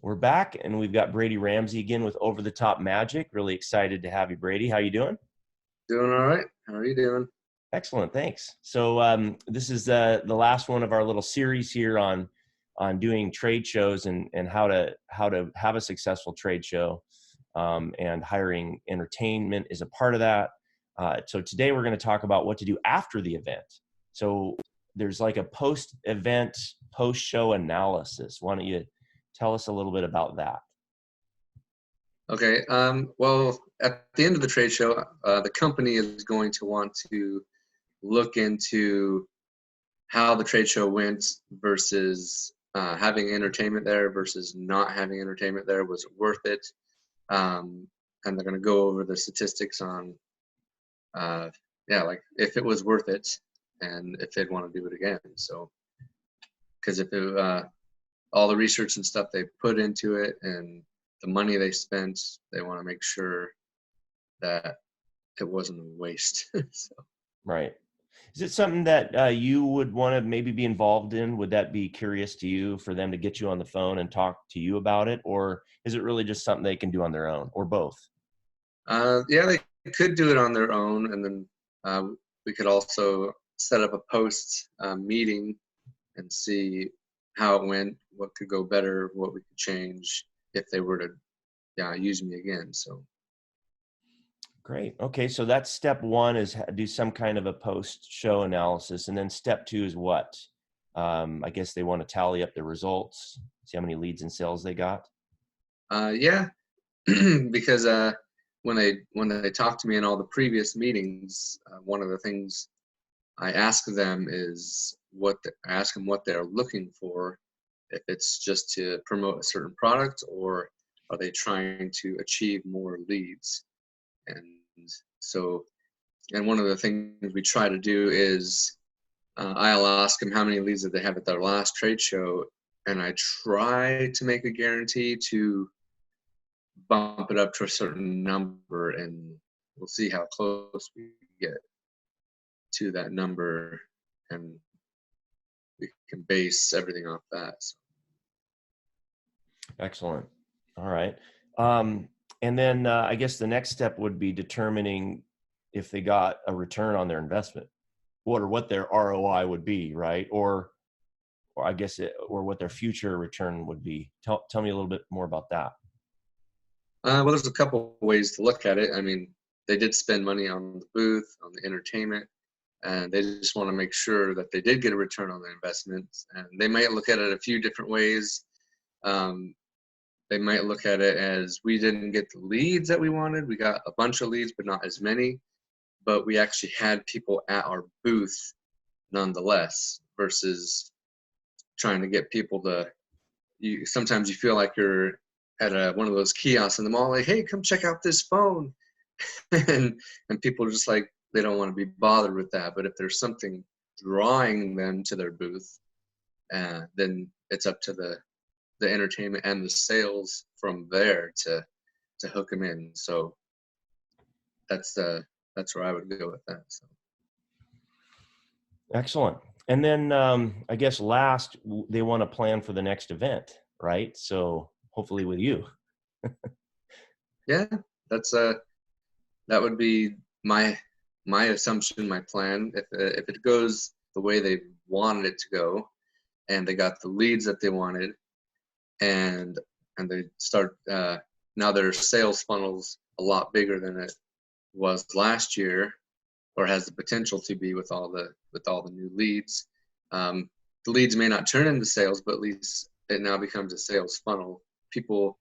We're back, and we've got Brady Ramsey again with Over the Top Magic. Really excited to have you, Brady. How you doing? Doing all right. How are you doing? Excellent, thanks. So this is the last one of our little series here on doing trade shows and how to have a successful trade show, and hiring entertainment is a part of that. So today we're going to talk about what to do after the event. So there's like a post-event, post-show analysis. Why don't you tell us a little bit about that? Okay. Well, at the end of the trade show, the company is going to want to look into how the trade show went versus having entertainment there versus not having entertainment there. Was it worth it? And they're going to go over the statistics on, like if it was worth it and if they'd want to do it again. So, because if all the research and stuff they put into it and the money they spent, they want to make sure that it wasn't a waste. So. Right. Is it something that you would want to maybe be involved in? Would that be curious to you for them to get you on the phone and talk to you about it? Or is it really just something they can do on their own, or both? Yeah, they could do it on their own, and then we could also set up a post meeting and see how it went, what could go better, what we could change if they were to use me again. So. Great. Okay. So that's step one, is do some kind of a post-show analysis. And then step two is what? I guess they want to tally up the results, see how many leads and sales they got. Yeah, because when they talk to me in all the previous meetings, one of the things I ask them is I ask them what they're looking for, if it's just to promote a certain product or are they trying to achieve more leads. And so, and one of the things we try to do is I'll ask them how many leads did they have at their last trade show, and I try to make a guarantee to bump it up to a certain number, and we'll see how close we get to that number, and we can base everything off that. So. Excellent. All right. And then I guess the next step would be determining if they got a return on their investment, what their ROI would be, right? Or I guess or what their future return would be. Tell me a little bit more about that. Well, there's a couple ways to look at it. I mean, they did spend money on the booth, on the entertainment, and they just want to make sure that they did get a return on their investments. And they might look at it a few different ways. They might look at it as, we didn't get the leads that we wanted. We got a bunch of leads, but not as many. But we actually had people at our booth nonetheless, versus trying to get people to, sometimes you feel like you're at one of those kiosks in the mall, like, hey, come check out this phone. and people are just like, they don't want to be bothered with that. But if there's something drawing them to their booth, then it's up to the entertainment and the sales from there to hook them in. So that's where I would go with that. So. Excellent. And then I guess last, they want to plan for the next event, right? So hopefully with you. Yeah, that's that would be my assumption, my plan. If it goes the way they wanted it to go, and they got the leads that they wanted, and they start now their sales funnel's a lot bigger than it was last year, or has the potential to be with all the new leads. The leads may not turn into sales, but at least it now becomes a sales funnel. People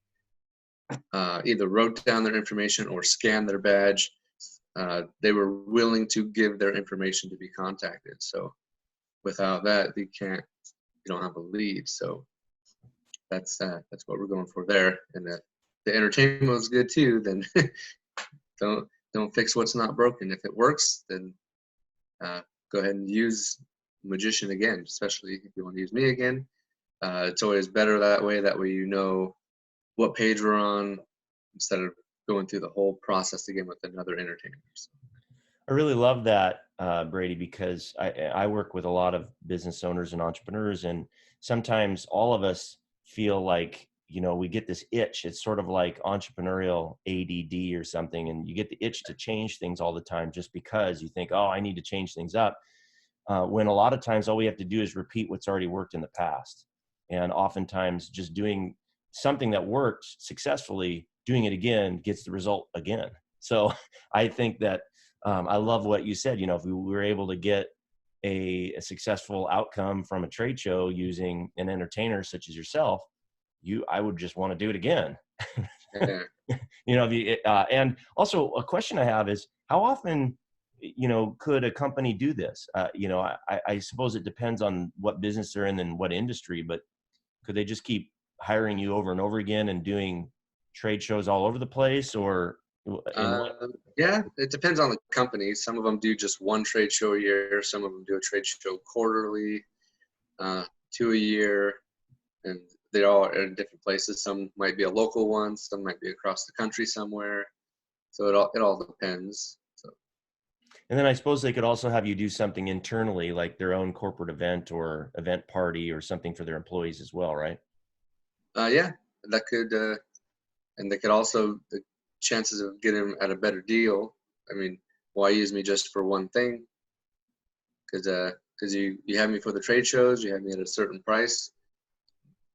either wrote down their information or scanned their badge. They were willing to give their information to be contacted. So without that, you don't have a lead. So that's what we're going for there. And the entertainment was good too. Then don't fix what's not broken. If it works, then go ahead and use Magician again, especially if you want to use me again. It's always better that way. That way you know what page we're on, instead of going through the whole process again with another entertainer. So. I really love that, Brady, because I work with a lot of business owners and entrepreneurs, and sometimes all of us feel like we get this itch. It's sort of like entrepreneurial ADD or something. And you get the itch to change things all the time just because you think, oh, I need to change things up. When a lot of times all we have to do is repeat what's already worked in the past. And oftentimes just doing something that worked successfully, doing it again gets the result again. So I think that I love what you said. If we were able to get a successful outcome from a trade show using an entertainer such as yourself, I would just want to do it again. Yeah. And also a question I have is, how often, could a company do this? I suppose it depends on what business they're in and what industry, but could they just keep hiring you over and over again and doing trade shows all over the place, or in what? Yeah, it depends on the company. Some of them do just one trade show a year. Some of them do a trade show quarterly, 2 a year, and they're all in different places. Some might be a local one. Some might be across the country somewhere. So it all depends. So And then I suppose they could also have you do something internally, like their own corporate event or event party or something for their employees as well, right? yeah, that could, and they could also the chances of getting them at a better deal. I mean, why use me just for one thing? Because you have me for the trade shows, you have me at a certain price.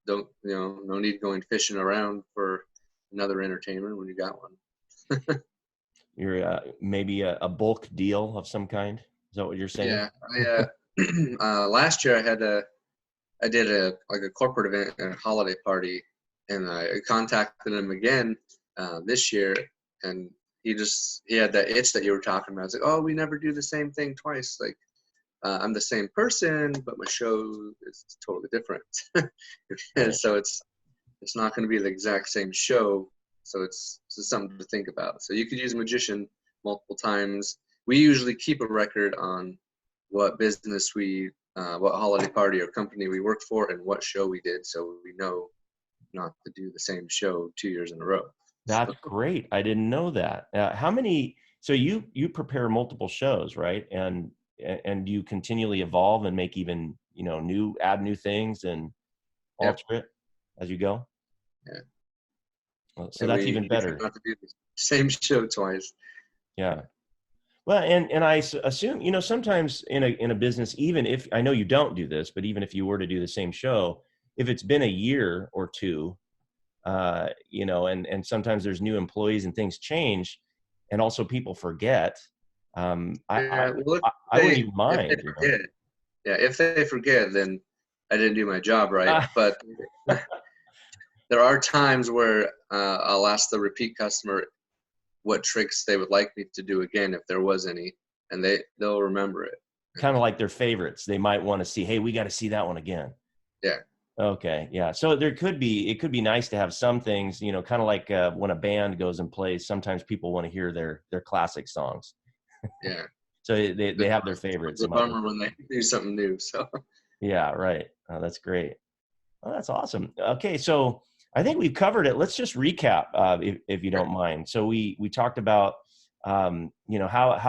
Don't no need going fishing around for another entertainer when you got one. You're maybe a bulk deal of some kind. Is that what you're saying? Yeah, last year I did a corporate event and a holiday party, and I contacted him again this year, and he had that itch that you were talking about. I was like, oh, we never do the same thing twice. Like I'm the same person, but my show is totally different. And Right. so it's not going to be the exact same show. So it's something to think about. So you could use magician multiple times. We usually keep a record on what business what holiday party or company we worked for and what show we did, so we know not to do the same show 2 years in a row. That's great. I didn't know that. How many? So you prepare multiple shows, right? And you continually evolve and make even add new things and Yep. alter it as you go. Yeah. Well, so And that's we even try better. not to do the same show twice. Yeah. Well, and I assume sometimes in a business, even if I know you don't do this, but even if you were to do the same show, if it's been a year or two, and sometimes there's new employees and things change, and also people forget. Yeah. Well, I wouldn't even if they mind. forget, yeah, if they forget, then I didn't do my job right. Ah, But there are times where I'll ask the repeat customer what tricks they would like me to do again if there was any, and they'll remember it. kind of like their favorites. They might want to see, hey, we got to see that one again. Yeah. Okay, yeah. So it could be nice to have some things, kind of like when a band goes and plays. Sometimes people want to hear their classic songs, Yeah. so they have their It's favorites. a They might, bummer when they do something new. So yeah, right. Oh, that's great. Oh, that's awesome. Okay, so I think we've covered it. Let's just recap, if you don't mind. So we talked about how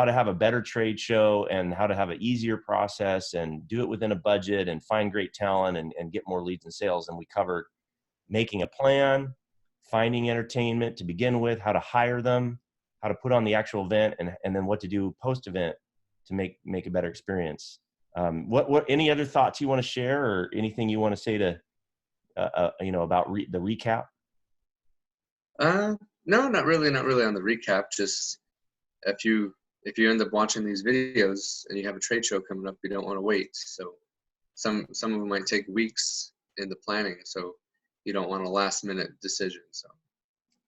to have a better trade show and how to have an easier process and do it within a budget and find great talent and get more leads and sales. And we covered making a plan, finding entertainment to begin with, how to hire them, how to put on the actual event, and then what to do post event to make a better experience. What any other thoughts you want to share, or anything you want to say to about the recap? uh, no, not really on the recap. Just if you end up watching these videos and you have a trade show coming up, you don't want to wait. So some of them might take weeks in the planning. So you don't want a last minute decision. So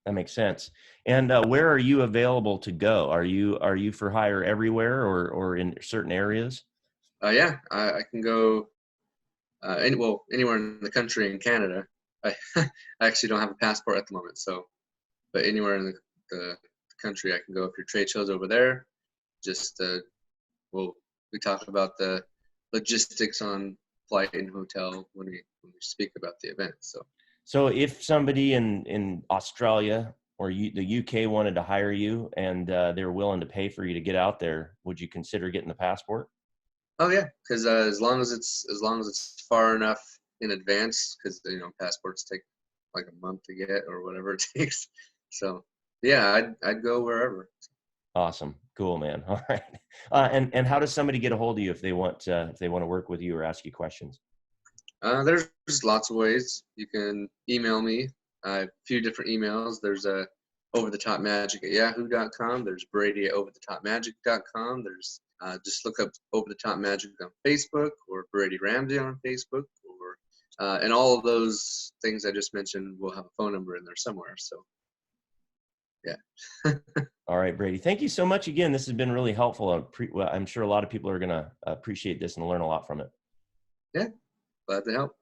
That makes sense. And where are you available to go? Are you for hire everywhere, or in certain areas? yeah, I can go anywhere in the country in Canada. I I actually don't have a passport at the moment, so but anywhere in the country I can go. If your trade show's over there, just well, we talk about the logistics on flight and hotel when we speak about the event. So So if somebody in Australia or the UK wanted to hire you and they were willing to pay for you to get out there, would you consider getting the passport? oh yeah, because as long as it's far enough in advance, because passports take like a month to get or whatever it takes. So yeah, I'd go wherever. Awesome. Cool, man. All right. And how does somebody get a hold of you if they want to work with you or ask you questions? There's lots of ways. You can email me. I have a few different emails. There's a overthetopmagic@yahoo.com. There's Brady at overthetopmagic.com. There's just look up Over the Top Magic on Facebook or Brady Ramsey on Facebook, or and all of those things I just mentioned will have a phone number in there somewhere. So yeah. All right, Brady. Thank you so much again. This has been really helpful. I'm sure a lot of people are going to appreciate this and learn a lot from it. Yeah, glad to help.